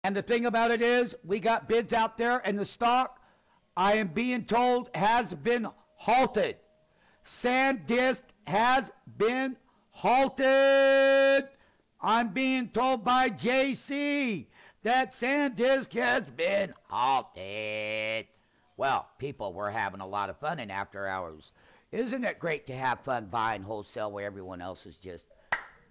And the thing about it is, we got bids out there, and the stock, I am being told, has been halted. SanDisk has been halted. I'm being told by JC that SanDisk has been halted. Well, people, we're having a lot of fun in after hours. Isn't it great to have fun buying wholesale where everyone else is just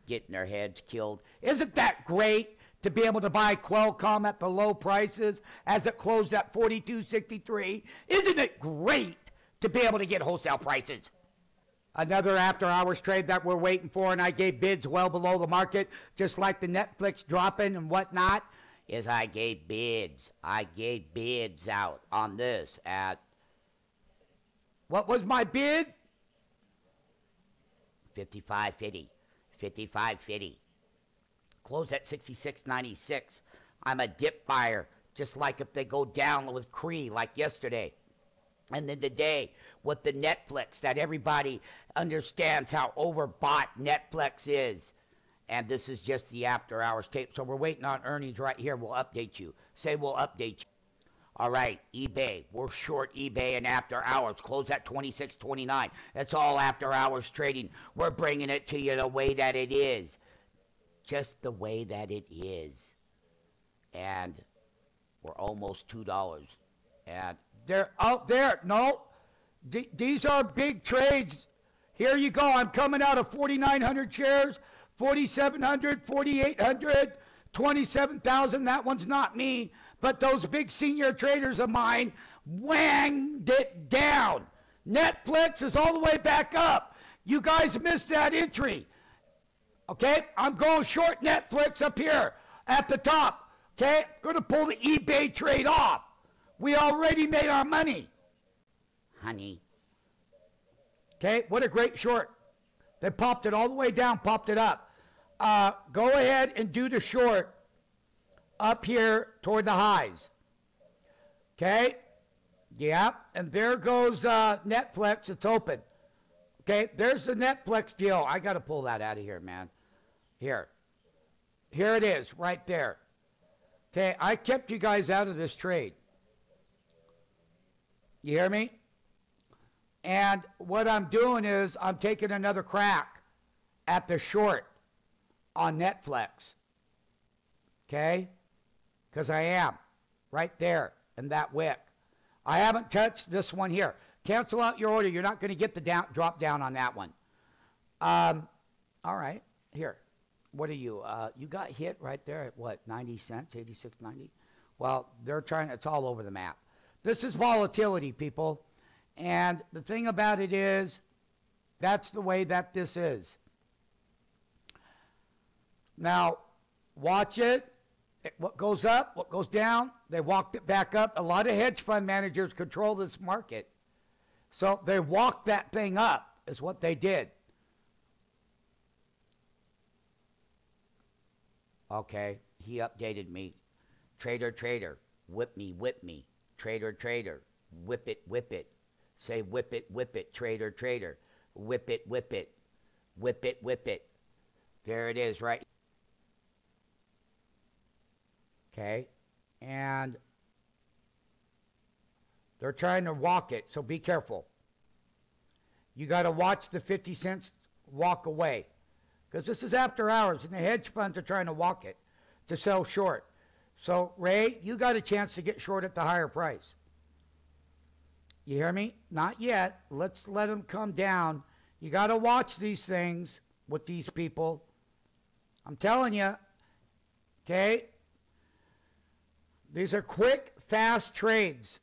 getting their heads killed? Isn't that great to be able to buy Qualcomm at the low prices as it closed at $42.63? Isn't it great to be able to get wholesale prices? Another after-hours trade that we're waiting for, and I gave bids well below the market, just like the Netflix dropping and whatnot, is I gave bids. I gave bids out on this at, what was my bid? $55.50. $55.50. Close at $66.96. I'm a dip buyer, just like if they go down with Cree like yesterday. And then today with the Netflix, that everybody understands how overbought Netflix is. And this is just the after hours tape. So we're waiting on earnings right here. We'll update you. Say we'll update you. All right, eBay. We're short eBay and after hours. Close at $26.29. That's all after hours trading. We're bringing it to you the way that it is. Just the way that it is. And we're almost $2. And they're out there. No, these are big trades. Here you go. I'm coming out of 4,900 shares, 4,700, 4,800, 27,000. That one's not me. But those big senior traders of mine wanged it down. Netflix is all the way back up. You guys missed that entry. Okay, I'm going short Netflix up here at the top. Okay, going to pull the eBay trade off. We already made our money. Honey. Okay, what a great short. They popped it all the way down, popped it up. Go ahead and do the short up here toward the highs. Okay, yeah, and there goes Netflix. It's open. Okay, there's the Netflix deal. I got to pull that out of here, man. Here it is, right there. Okay, I kept you guys out of this trade. You hear me? And what I'm doing is I'm taking another crack at the short on Netflix. Okay? Because I am right there in that wick. I haven't touched this one here. Cancel out your order. You're not going to get the drop down on that one. All right. Here. What are you? You got hit right there at what? 90 cents? 86.90? Well, they're trying. It's all over the map. This is volatility, people. And the thing about it is, that's the way that this is. Now, watch it. What goes up, what goes down, they walked it back up. A lot of hedge fund managers control this market. So they walked that thing up, is what they did. Okay, he updated me. Trader, trader, whip me, whip me. Trader, trader, whip it, say whip it, trader, trader, whip it, whip it, whip it, whip it. There it is, right? Okay, and they're trying to walk it, so be careful. You got to watch the 50 cents walk away, because this is after hours, and the hedge funds are trying to walk it to sell short. So, Ray, you got a chance to get short at the higher price. You hear me? Not yet. Let's let them come down. You got to watch these things with these people. I'm telling you, okay? These are quick, fast trades.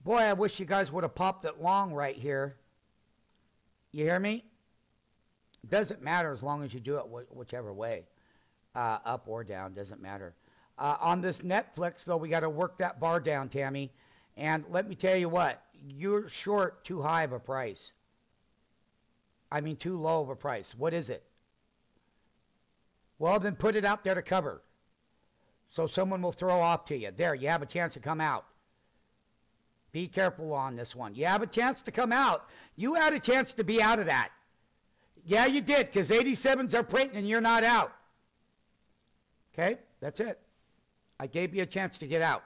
Boy, I wish you guys would have popped it long right here. You hear me? It doesn't matter as long as you do it whichever way. Up or down, doesn't matter. On this Netflix, though, we got to work that bar down, Tammy. And let me tell you what, you're short too high of a price. I mean, too low of a price. What is it? Well, then put it out there to cover. So someone will throw off to you. There, you have a chance to come out. Be careful on this one. You have a chance to come out. You had a chance to be out of that. Yeah, you did, because 87s are printing and you're not out. Okay, that's it. I gave you a chance to get out.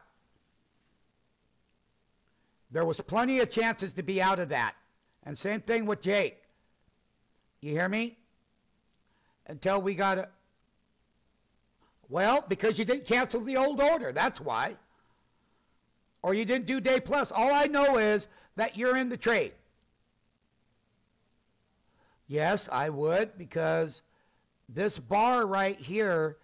There was plenty of chances to be out of that. And same thing with Jake. You hear me? Until we got a... Well, because you didn't cancel the old order. That's why. Or you didn't do day plus. All I know is that you're in the trade. Yes, I would, because this bar right here,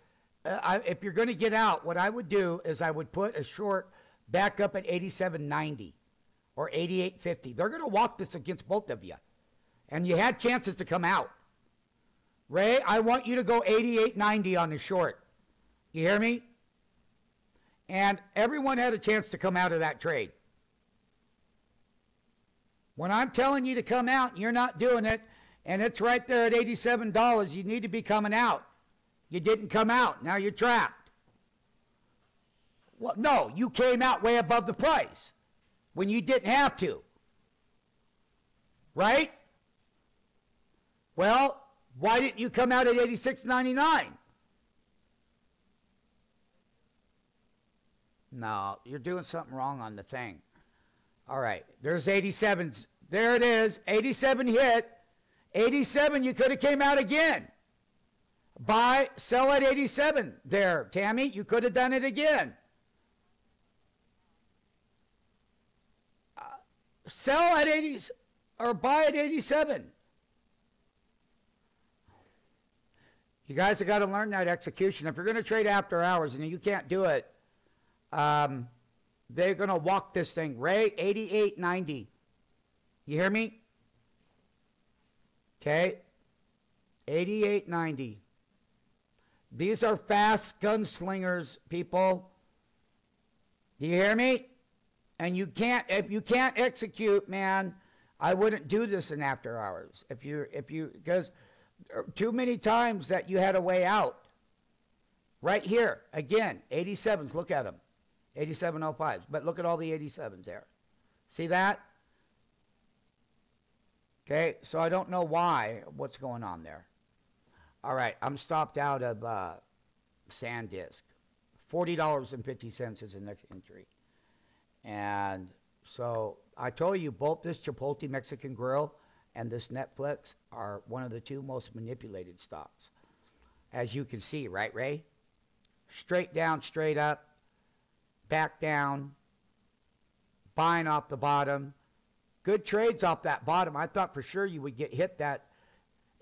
if you're going to get out, what I would do is I would put a short back up at 87.90 or 88.50. They're going to walk this against both of you. And you had chances to come out. Ray, I want you to go 88.90 on the short. You hear me? And everyone had a chance to come out of that trade. When I'm telling you to come out and you're not doing it, and it's right there at $87, you need to be coming out. You didn't come out. Now you're trapped. Well, no, you came out way above the price when you didn't have to. Right? Well, why didn't you come out at $86.99? No, you're doing something wrong on the thing. All right, there's 87s. There it is. 87 hit. 87, you could have came out again. Buy, sell at 87 there, Tammy. You could have done it again. Sell at 80 or buy at 87. You guys have got to learn that execution. If you're going to trade after hours and you can't do it, they're going to walk this thing. Ray, 88.90. You hear me? Okay. 88.90. These are fast gunslingers, people. Do you hear me? And you can't, if you can't execute, man, I wouldn't do this in after hours. Because too many times that you had a way out. Right here, again, 87s, look at them. 87.05s, but look at all the 87s there. See that? Okay, so I don't know what's going on there. All right, I'm stopped out of SanDisk. $40.50 is the next entry. And so I told you both this Chipotle Mexican Grill and this Netflix are one of the two most manipulated stocks. As you can see, right, Ray? Straight down, straight up, back down, buying off the bottom. Good trades off that bottom. I thought for sure you would get hit that.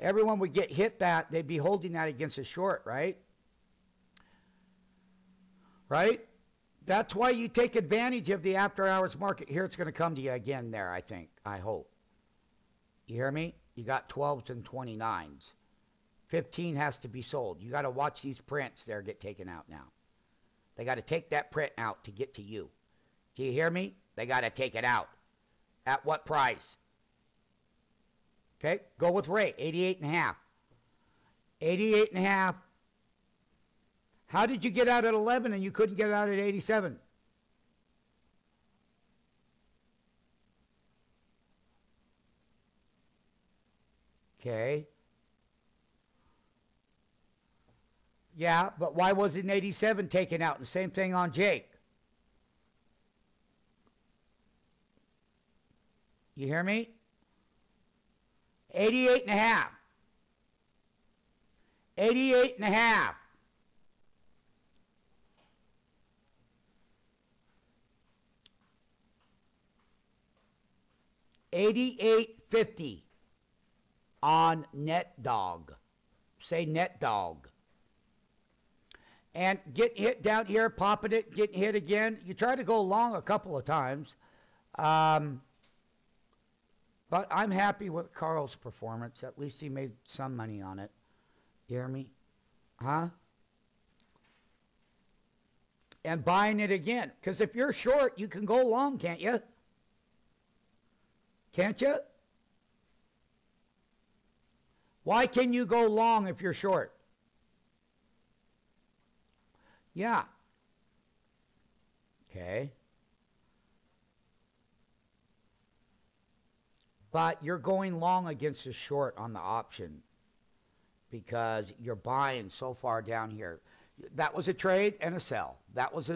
Everyone would get hit that. They'd be holding that against a short, right? Right? That's why you take advantage of the after-hours market. Here it's going to come to you again there, I think. I hope. You hear me? You got 12s and 29s. 15 has to be sold. You got to watch these prints there get taken out now. They got to take that print out to get to you. Do you hear me? They got to take it out. At what price? Okay, go with Ray, 88.5. 88.5. How did you get out at 11 and you couldn't get out at 87? Okay. Yeah, but why wasn't 87 taken out? The same thing on Jake. You hear me? 88.5. 88.5. $88.50 on NetDog. Say NetDog. And getting hit down here, popping it, getting hit again. You try to go long a couple of times. But I'm happy with Carl's performance. At least he made some money on it. You hear me? Huh? And buying it again. Because if you're short, you can go long, can't you? Can't you? Why can you go long if you're short? Yeah. Okay. But you're going long against a short on the option because you're buying so far down here. That was a trade and a sell. That was a